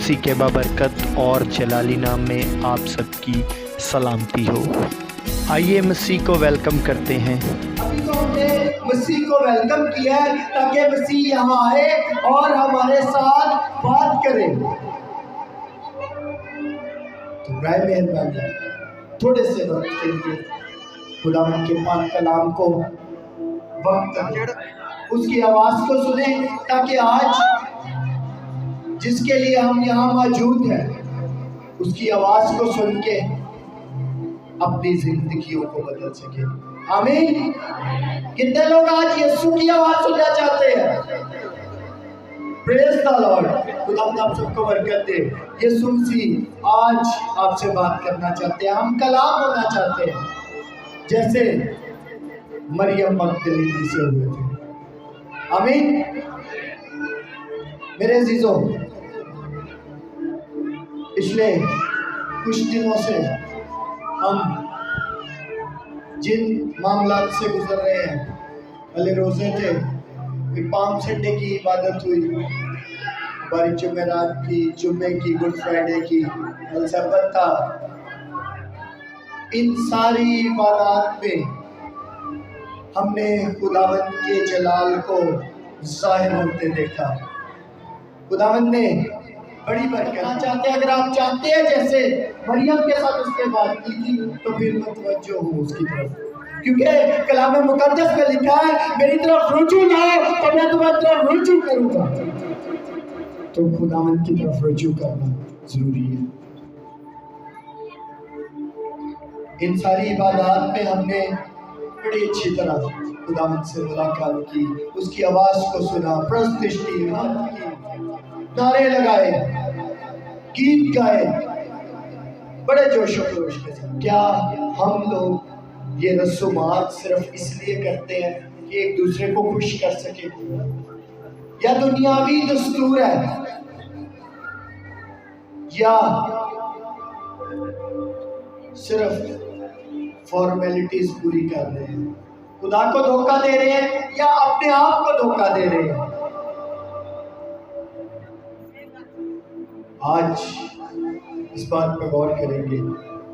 مسیح کے بابرکت اور جلالی نام میں آپ سب کی سلامتی ہو۔ آئیے مسیح کو ویلکم کرتے ہیں۔ ابھی تو ہم نے مسیح کو ویلکم کیا ہے تاکہ مسیح یہاں آئے اور ہمارے ساتھ بات کرے۔ تو برائے مہربانی تھوڑے سے وقت کے لیے خداوند کے پاک کلام کو وقت دیں، اس کی آواز کو سنیں تاکہ آج جس کے لیے ہم یہاں موجود ہیں اس کی آواز کو سن کے اپنی زندگیوں کو بدل سکے۔ آمین۔ کتنے لوگ آج یسوع کی آواز سننا چاہتے ہیں؟ پریز دی لارڈ۔ خداوند آپ سب کو برکت دے۔ یسوع مسیح آج آپ سے بات کرنا چاہتے ہیں، ہم کلام ہونا چاہتے ہیں جیسے مریم مگدلینی سے ہوئے تھے۔ آمین۔ میرے عزیزوں، پچھلے کچھ دنوں سے ہم جن معاملات سے گزر رہے ہیں، پہلے روزے تھے، پھر پام سنڈے کی عبادت ہوئی، ہماری جمعرات کی، جمعے کی، گڈ فرائیڈے کی، السبت تھا۔ ان ساری عبادات میں ہم نے خداوند کے جلال کو ظاہر ہوتے دیکھا۔ خداوند نے بڑی برکت چاہتے ہیں۔ اگر آپ چاہتے ہیں جیسے مریم کے ساتھ اس کے بات کی تھی تو پھر متوجہ ہوں اس کی طرف، کیونکہ کلام مقدس میں لکھا ہے میری طرف رجوع لاؤ تو میں تمہاری طرف رجوع کروں گا۔ تو خداوند کی طرف رجوع کرنا ضروری ہے۔ ان ساری عبادات میں ہم نے بڑی اچھی طرح خداوند سے ملاقات کی، اس کی آواز کو سنا، پرستش کی، نعرے لگائے، گیت گائے، بڑے جوش و خروش کے ساتھ۔ کیا ہم لوگ یہ رسومات صرف اس لیے کرتے ہیں کہ ایک دوسرے کو خوش کر سکیں، یا دنیاوی دستور ہے، یا صرف فارمیلٹیز پوری کر رہے ہیں؟ خدا کو دھوکہ دے رہے ہیں یا اپنے آپ کو دھوکہ دے رہے ہیں؟ آج اس بات پر غور کریں گے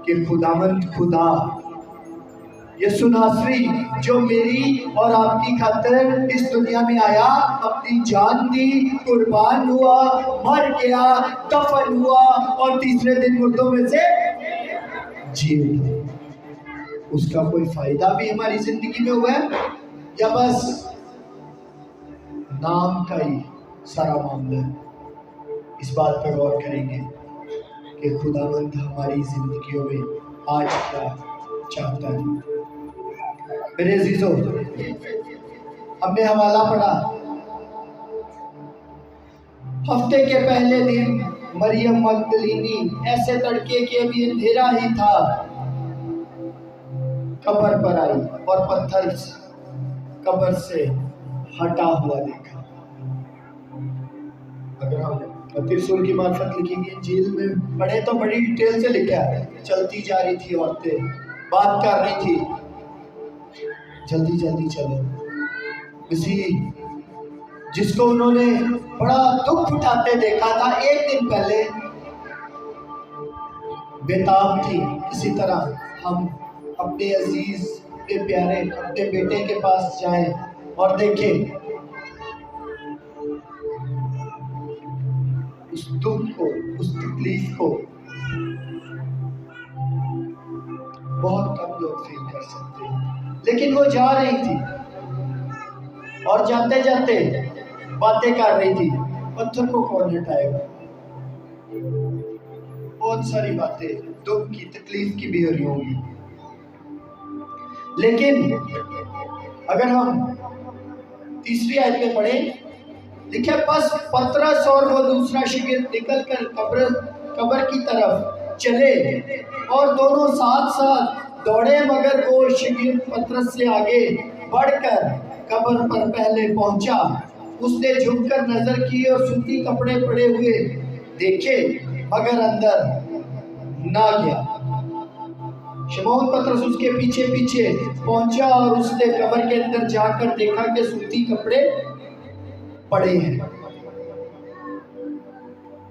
کہ خداوند خدا یسوع ناصری جو میری اور آپ کی خاطر اس دنیا میں آیا، اپنی جان دی، قربان ہوا، مر گیا، دفن ہوا اور تیسرے دن مردوں میں سے جی اٹھا۔ اس کا کوئی فائدہ بھی ہماری زندگی میں ہوا ہے یا بس نام کا ہی سارا معاملہ ہے؟ اس بات پر غور کریں گے کہ خداوند ہماری زندگیوں میں آج کیا چاہتا ہے۔ میرے عزیزوں، ہم نے حوالہ پڑھا، ہفتے کے پہلے دن مریم مگدلینی ایسے تڑکے کے بھی اندھیرا ہی تھا، قبر پر آئی اور پتھر قبر سے ہٹا ہوا دیکھا۔ اگر ہم متی رسول کی معرفت لکھی گئی انجیل میں پڑھے تو بڑی ڈیٹیل سے لکھا ہے، چلتی جا رہی تھی عورتیں، بات کر رہی تھی، جلدی جلدی چلو۔ مسیح جس کو انہوں نے بڑا دکھ اٹھاتے دیکھا تھا ایک دن پہلے، بےتاب تھی۔ اسی طرح ہم اپنے عزیز، اپنے پیارے، اپنے بیٹے کے پاس جائیں اور دیکھیں اس دکھ کو، اس تکلیف کو بہت کم لوگ فیل کر سکتے ہیں، لیکن وہ جا رہی تھی اور جاتے جاتے باتیں کر رہی تھی، پتھر کو کون ہٹائے گا؟ بہت ساری باتیں دکھ کی، تکلیف کی بھی ہو رہی ہوں گی۔ لیکن اگر ہم تیسری آیت میں پڑھیں، لکھے بس پترس اور وہ دوسرا شاگرد نکل کر قبر کی طرف چلے اور دونوں ساتھ ساتھ دوڑے، مگر وہ شاگرد پترس سے آگے بڑھ کر قبر پر پہلے پہنچا۔ اس نے جھک کر نظر کی اور سوتی کپڑے پڑے ہوئے دیکھے، مگر اندر نہ گیا۔ شمعون پترس اس کے پیچھے پیچھے پہنچا اور اس نے قبر کے اندر جا کر دیکھا کہ سوتی کپڑے پڑے ہیں،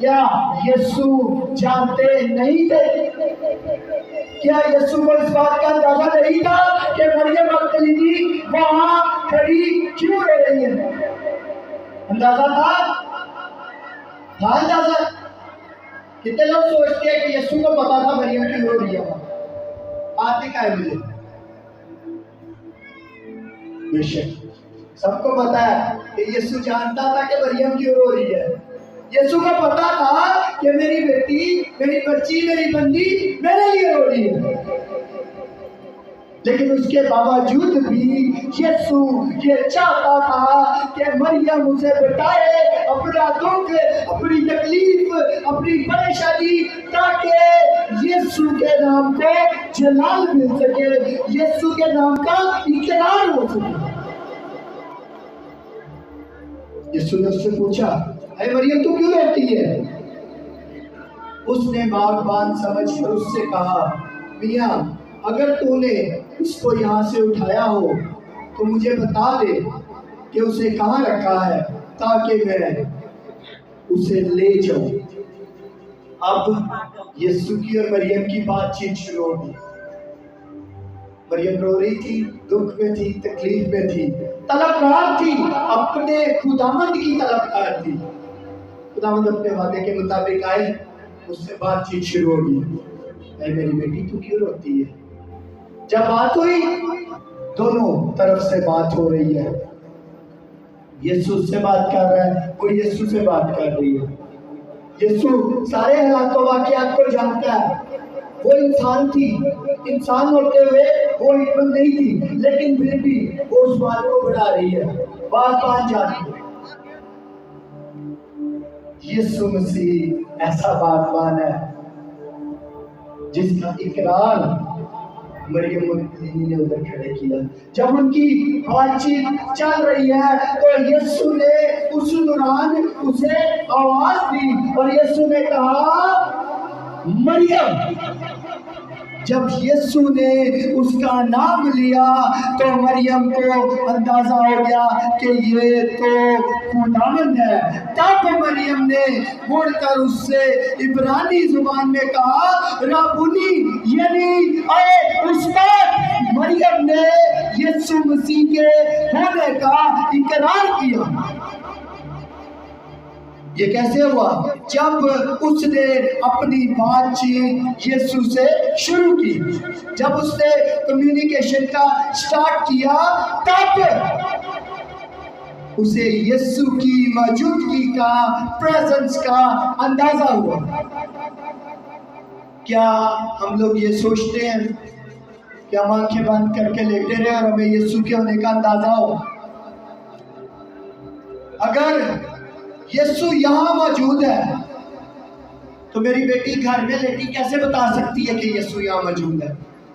کیا یسوع جانتے نہیں تھے؟ کیا یسوع کو اس بات کا اندازہ نہیں تھا کہ مریم مگدلینی وہاں کھڑی کیوں رہ رہی ہے؟ اندازہ تھا اندازہ؟ کتنے لوگ سوچتے ہیں کہ یسوع کو پتا تھا مریم کیوں رو رہی ہے؟ آتے کا ہے مجھے بے شک سب کو پتا ہے کہ یسوع جانتا تھا کہ مریم کیوں رو رہی ہے. یسوع کو پتا تھا کہ میری بیٹی، میری بچی، میری بندی میرے لیے رو رہی ہے، لیکن اس کے باوجود بھی یسوع یہ چاہتا تھا کہ مریم اسے بتائے اپنا دکھ، اپنی تکلیف، اپنی پریشانی، تاکہ یسوع کے نام کو جلال مل سکے، یسوع کے نام کا اقرار ہو سکے. یسوع نے اس سے پوچھا، اے مریم تو کیوں روتی ہے؟ اس نے باغبان سمجھ کر اس سے کہا، میاں اگر تو نے اس کو یہاں سے اٹھایا ہو تو مجھے بتا دے کہ اسے کہاں رکھا ہے تاکہ میں اسے لے جاؤں. اب یسوع کی اور مریم کی بات چیت شروع ہوگی. مریم رو رہی تھی، دکھ میں تھی، تکلیف میں تھی، طلبگار تھی، اپنے خداوند کی طلبگار تھی. خداوند اپنے وعدے کے مطابق آئی، اس سے بات چیت شروع ہوگی. اے میری بیٹی تو کیوں روتی ہے؟ جب بات ہوئی، دونوں طرف سے بات ہو رہی ہے. یسوع سے بات کر رہا ہے، وہ یسوع سے بات کر رہی ہے. یسوع سارے حالات و واقعات کو جانتا ہے. وہ انسان تھی، انسان ہوتے ہوئے وہ حکمت نہیں تھی، لیکن پھر بھی وہ اس بات کو بڑھا رہی ہے. بات مان جاتی ہے. یسوع مسیح ایسا باغبان ہے جس کا اقرار مریم مگدلینی نے ادھر کھڑے کیا. جب ان کی بات چیت چل رہی ہے تو یسوع نے اس دوران اسے آواز دی اور یسوع نے کہا مریم. جب یسوع نے اس کا نام لیا تو مریم کو اندازہ ہو گیا کہ یہ تو خداوند ہے. تب مریم نے مڑ کر اس سے عبرانی زبان میں کہا رابونی، یعنی اے استاد. مریم نے یسوع مسیح کے ہونے کا اقرار کیا. یہ کیسے ہوا؟ جب اس نے اپنی بات چیت یسوع سے شروع کی، جب اس نے کمیونیکیشن کا سٹارٹ کیا، تب اسے یسوع کی موجودگی کا، پریزنس کا اندازہ ہوا. کیا ہم لوگ یہ سوچتے ہیں کہ ہم آنکھیں بند کر کے لیٹے رہے اور ہمیں یسوع کے ہونے کا اندازہ ہو؟ اگر یسوع یہاں موجود ہے تو میری بیٹی گھر میں لیٹی کیسے بتا سکتی ہے کہ یسوع یہاں موجود ہے؟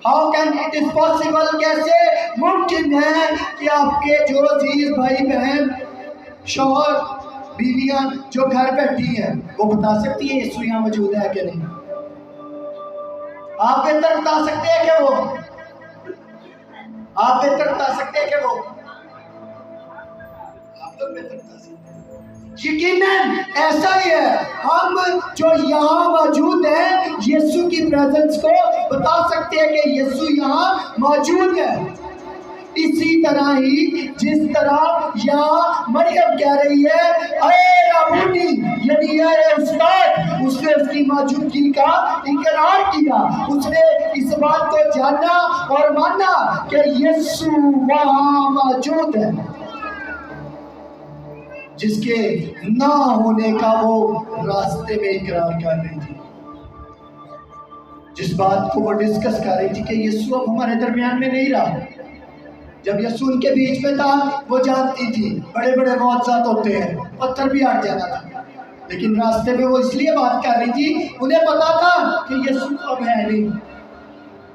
How can it is possible? کیسے ممکن ہے کہ آپ کے جو عزیز بھائی بہن، شوہر، بیویاں جو گھر بیٹھی ہیں وہ بتا سکتی ہے یسوع یہاں موجود ہے کہ نہیں؟ آپ بہتر بتا سکتے ہیں کہ وہ آپ بہتر بتا سکتے ہیں کہ وہ آپ لوگ بہتر بتا سکتے ہیں. یقیناً ایسا ہی ہے. ہم جو یہاں موجود ہیں یسوع کی پریزنس کو بتا سکتے ہیں کہ یسوع یہاں موجود ہے. اسی طرح ہی جس طرح یہاں مریم کہہ رہی ہے اے رابونی، یعنی اے استاد. اس نے اس کی موجودگی کا اقرار کیا. اس نے اس بات کو جانا اور مانا کہ یسوع وہاں موجود ہے. جس کے نہ ہونے کا وہ راستے میں اقرار کر رہی تھی، جس بات کو وہ ڈسکس کر رہی تھی کہ یسوع اب ہمارے درمیان میں نہیں رہا. جب یسوع ان کے بیچ میں تھا وہ جانتی تھی بڑے بڑے معجزات ہوتے ہیں، پتھر بھی ہٹ جاتا تھا، لیکن راستے میں وہ اس لیے بات کر رہی تھی، انہیں پتا تھا کہ یسوع اب ہے نہیں.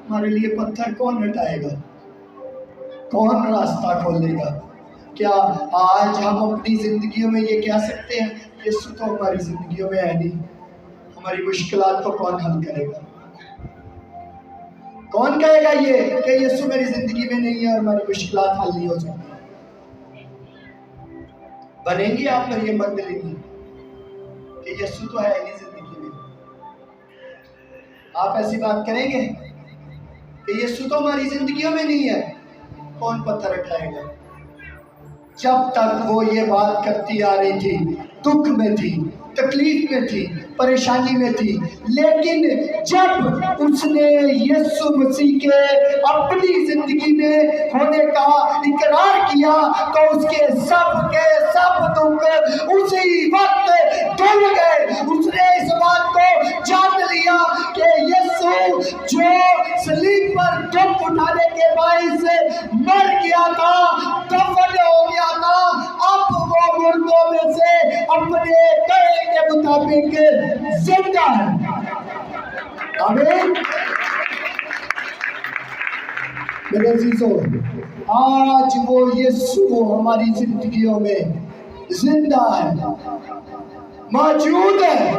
ہمارے لیے پتھر کون ہٹائے گا؟ کون راستہ کھولے گا؟ کیا آج ہم اپنی زندگیوں میں یہ کہہ سکتے ہیں یسوع تو ہماری زندگیوں میں ہے نہیں، ہماری مشکلات کو کون حل کرے گا؟ کون کہے گا یہ کہ یسوع میری زندگی میں نہیں ہے اور ہماری مشکلات حل نہیں ہو سکتی؟ بنیں گی آپ مریم مگدلینی کہ کہ یسوع تو ہے ہی زندگی میں؟ آپ ایسی بات کریں گے کہ یسوع تو ہماری زندگیوں میں نہیں ہے؟ کون پتھر اٹھائے گا؟ جب تک وہ یہ بات کرتی آ رہی تھی، دکھ میں تھی، تکلیف میں تھی، پریشانی میں تھی، لیکن جب اس نے یسوع مسیح کے اپنی زندگی میں ہونے کا اقرار کیا تو اس کے سب دکھ اسی وقت دھل گئے۔ اس نے اس بات کو جان لیا کہ یسوع جو صلیب پر دکھ اٹھانے کے باعث مر گیا تھا، دفن ہو گیا تھا، اب وہ مردوں میں سے اپنے کہے کے مطابق زندہ ہے۔ آمین۔ میرے عزیزوں، آج وہ یسوع ہماری زندگیوں میں زندہ ہے، موجود ہے۔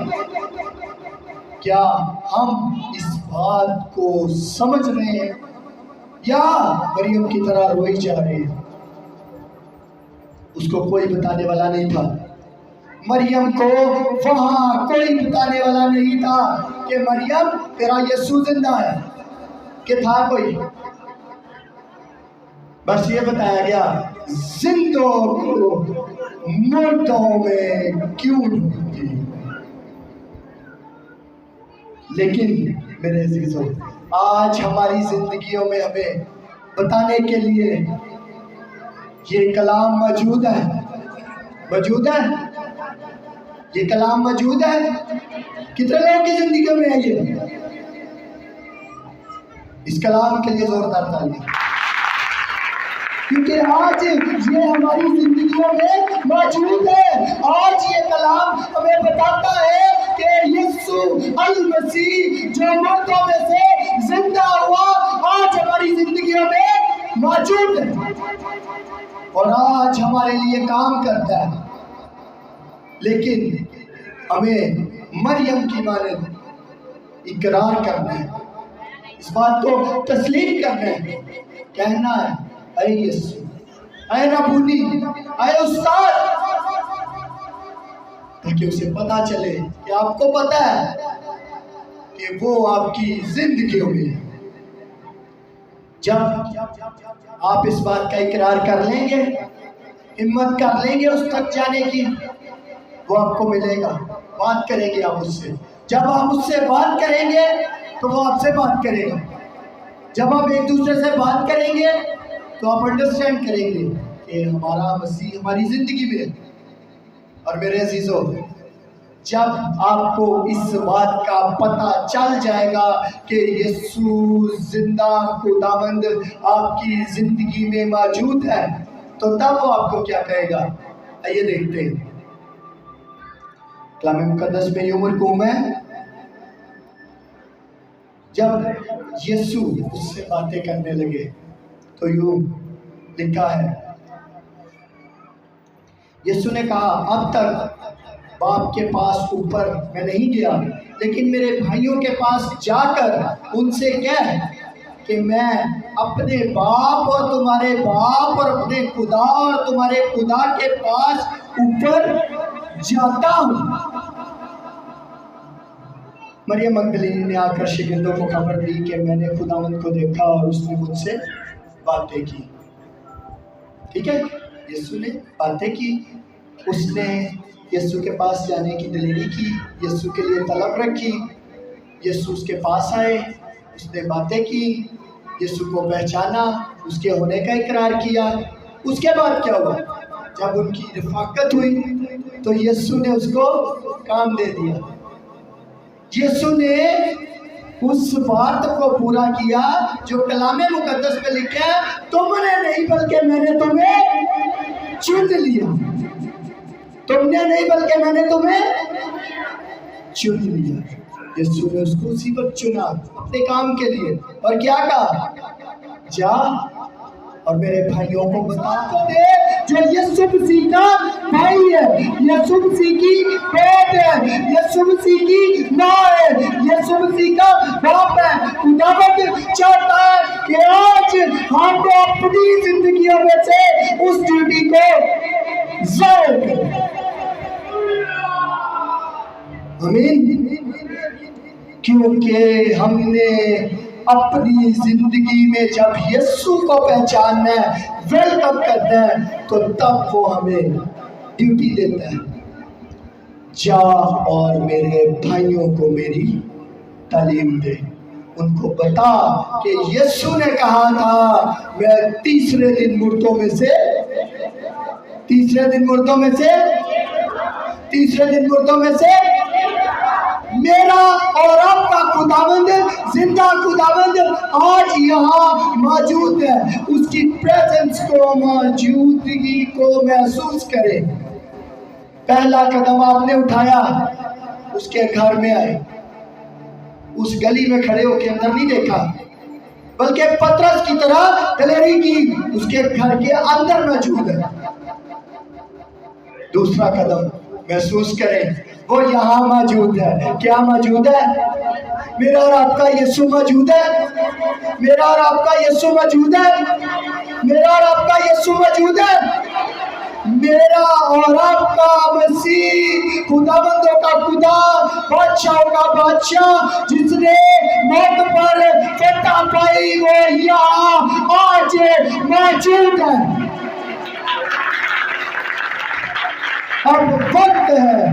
کیا ہم اس بات کو سمجھ رہے ہیں یا مریم کی طرح روئی جا رہے ہیں؟ اس کو کوئی بتانے والا نہیں تھا، مریم کو وہاں کوئی بتانے والا نہیں تھا کہ مریم تیرا یسوع زندہ ہے، کہ تھا کوئی؟ بس یہ بتایا گیا زندوں کو مردوں میں کیوں ڈھونڈتی؟ لیکن میرے عزیزوں، آج ہماری زندگیوں میں ہمیں بتانے کے لیے یہ کلام موجود ہے، موجود ہے، یہ کلام موجود ہے۔ کتنے لوگوں کی زندگیوں میں ہے یہ؟ اس کلام کے لیے زوردار تالیاں، کیونکہ آج یہ ہماری زندگیوں میں موجود ہے۔ آج یہ کلام ہمیں بتاتا ہے کہ یسوع المسیح جو مردوں میں سے زندہ ہوا، آج ہماری زندگیوں میں موجود ہے اور آج ہمارے لیے کام کرتا ہے۔ لیکن ہمیں مریم کی مانند اقرار کرنا ہے، اس بات کو تسلیم کرنا ہے، کہنا ہے اے یسوع، اے ربونی، اے استاد، تاکہ اسے پتا چلے کہ آپ کو پتا ہے کہ وہ آپ کی زندگیوں میں ہے۔ جب آپ اس بات کا اقرار کر لیں گے، ہمت کر لیں گے اس تک جانے کی، وہ آپ کو ملے گا، بات کریں گے آپ اس سے۔ جب آپ اس سے بات کریں گے تو وہ آپ سے بات کرے گا۔ جب آپ ایک دوسرے سے بات کریں گے تو آپ انڈرسٹینڈ کریں گے کہ ہمارا مسیح ہماری زندگی میں ہے۔ اور میرے عزیزوں، جب آپ کو اس بات کا پتہ چل جائے گا کہ یسوع زندہ خداوند آپ کی زندگی میں موجود ہے، تو تب وہ آپ کو کیا کہے گا؟ آئیے دیکھتے ہیں کلام مقدس میں یوں مرقوم ہے، جب یسوع اس سے باتیں کرنے لگے تو یوں لکھا ہے، یسوع نے کہا اب تک باپ کے پاس اوپر میں نہیں گیا، لیکن میرے بھائیوں کے پاس جا کر ان سے کہہ کہ میں اپنے باپ اور تمہارے باپ اور اپنے خدا اور تمہارے خدا کے پاس اوپر جاتا ہوں۔ مریم مگدلینی نے آ کر شاگردوں کو خبر دی کہ میں نے خداوند کو دیکھا اور اس نے مجھ سے باتیں کی۔ ٹھیک ہے، یسوع نے باتیں کی، اس نے یسوع کے پاس جانے کی دلیری کی، یسوع کے لیے طلب رکھی، یسوع اس کے پاس آئے، اس نے باتیں کی، یسوع کو پہچانا، اس کے ہونے کا اقرار کیا۔ اس کے بعد کیا ہوا؟ جب ان کی رفاقت ہوئی تو یسوع نے اس کو کام دے دیا۔ یسوع نے اس بات کو پورا کیا جو کلام مقدس میں لکھا ہے، تم نے نہیں بلکہ میں نے تمہیں چن لیا۔ تم نے نہیں بلکہ میں نے تمہیں چن لیا۔ یسوع نے اس کو اسی وقت چنا اپنے کام کے لیے، اور کیا کہا؟ جا اور میرے بھائیوں کو بتا دے جو یسوع مسیح کا بھائی ہے، یسوع مسیح کی بیٹ ہے، یسوع مسیح کی ماں ہے، یسوع مسیح کا باپ ہے۔ خداوند چاہتا ہے کہ آج ہم اپنی زندگیوں میں سے اس ڈیوٹی کو ظاہر کریں۔ آمین. کیونکہ ہم نے اپنی زندگی میں جب یسوع کو پہچاننا ہے، ویلکم کرنا ہے، تو تب وہ ہمیں ڈیوٹی دیتا ہے، جا اور میرے بھائیوں کو میری تعلیم دے. ان کو بتا کہ یسوع نے کہا تھا میں تیسرے دن مردوں میں سے میرا اور آپ کا خداوند، زندہ خداوند آج یہاں موجود ہے. اس کی پریزنس کو، موجودگی کو محسوس کریں. پہلا قدم آپ نے اٹھایا، اس کے گھر میں آئے. اس گلی میں کھڑے ہو کے اندر نہیں دیکھا، بلکہ پترس کی طرح دلیری کی، اس کے گھر کے اندر موجود ہے. دوسرا قدم محسوس کریں، وہ یہاں موجود ہے. کیا موجود ہے؟ میرا اور آپ کا یسوع موجود ہے. میرا اور آپ کا یسوع موجود ہے. میرا اور آپ کا یسوع موجود ہے. میرا اور آپ کا مسیح، خداوندوں کا خدا، بادشاہوں کا بادشاہ، جس نے موت پر فتح پائی، وہ یہاں آج موجود ہے. اب وقت ہے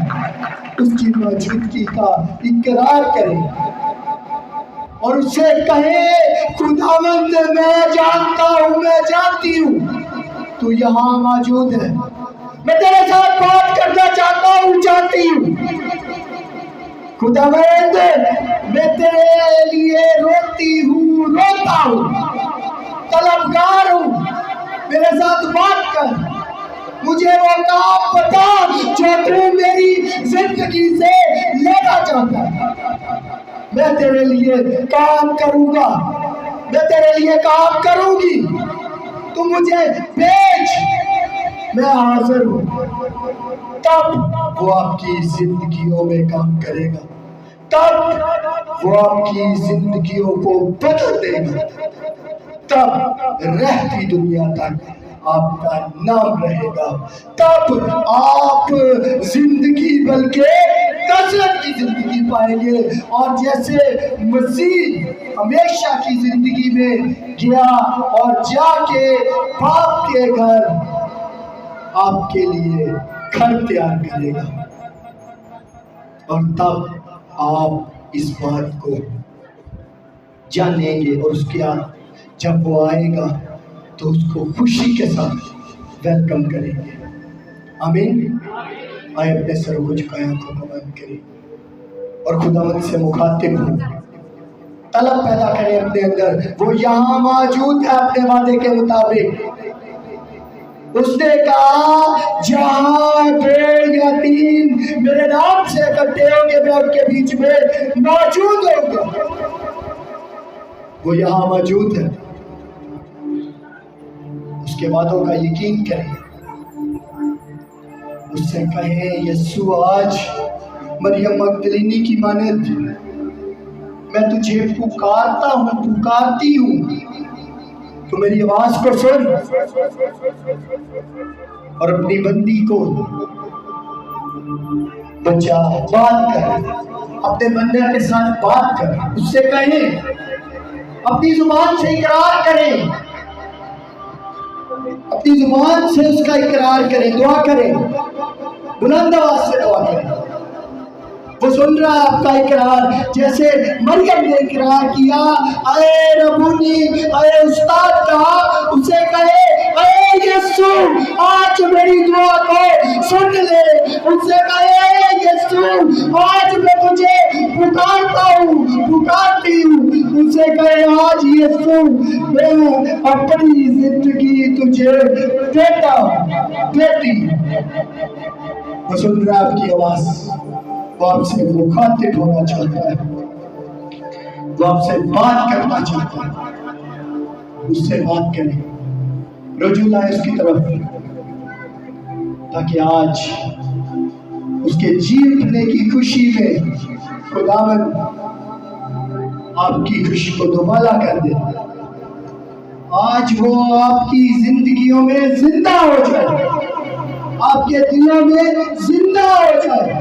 اس کی موجودگی کا اقرار کریں اور اسے کہیں خداوند میں جانتا ہوں، میں جانتی ہوں تو یہاں موجود ہے. میں تیرے ساتھ بات کرنا چاہتا ہوں، جانتی ہوں خداوند میں تیرے لیے روتی ہوں، روتا ہوں، طلبگار ہوں. میرے ساتھ بات کر، مجھے وہ کام بتا جو تو میری زندگی سے لینا چاہتا ہے. میں تیرے لیے کام کروں گا، میں تیرے لیے کام کروں گی. تو مجھے بھیج، میں حاضر ہوں. تب وہ آپ کی زندگیوں میں کام کرے گا، تب وہ آپ کی زندگیوں کو بدل دے گا. تب رہتی دنیا تک آپ کا نام رہے گا. تب آپ زندگی بلکہ کثرت کی زندگی پائیں گے. اور جیسے مسیح ہمیشہ کی زندگی میں گیا اور جا کے باپ کے گھر آپ کے لیے گھر تیار کرے گا، اور تب آپ اس بات کو جانیں گے. اور اس کے بعد جب وہ آئے گا تو اس کو خوشی کے ساتھ ویلکم کریں گے. آمین. آئے اپنے سروں کو جھکائیں، آنکھوں کو بند کریں اور خداوند سے مخاطب ہوں. طلب پیدا کریں اپنے اندر. وہ یہاں موجود ہے اپنے وعدے کے مطابق. اس نے کہا جہاں دو یا تین میرے نام سے اکٹھے ہوں گے، میں ان کے بیچ میں موجود ہوں گا. وہ یہاں موجود ہے. اس کے وعدوں کا یقین کریں. اس سے کہیں یسوع آج مریم مگدلینی کی مانند میں تجھے پکارتا ہوں، پکارتی ہوں، تو میری آواز کو سن اور اپنی بندی کو بچا. بات کر، اپنے بندے کے ساتھ بات کر. اس سے کہیں، اپنی زبان سے اقرار کریں، اپنی زبان سے اس کا اقرار کریں. دعا کریں، بلند آواز سے دعا کریں. وہ سن رہا ہے آپ کا اقرار، جیسے مریم نے اقرار کیا، اے ربونی، اے استاد کہا. اسے کہے اے یسوع آج میری دعا کو سن لے. اسے کہے اے یسوع آج میں تجھے پکارتا ہوں، پکارتی ہوں. اسے کہے آج یسوع میں اپنی زندگی تجھے دیتا ہوں، دیتی. وہ سن رہا ہے آپ کی آواز. وہ آپ سے مخاطب ہونا چاہتا ہے، وہ آپ سے بات کرنا چاہتا ہے. اس سے بات کریں، رجوع لائیں اس کی طرف، تاکہ آج اس کے جی اٹھنے کی خوشی میں خداوند آپ کی خوشی کو دوبالا کر دے. آج وہ آپ کی زندگیوں میں زندہ ہو جائے، آپ کے دلوں میں زندہ ہو جائے.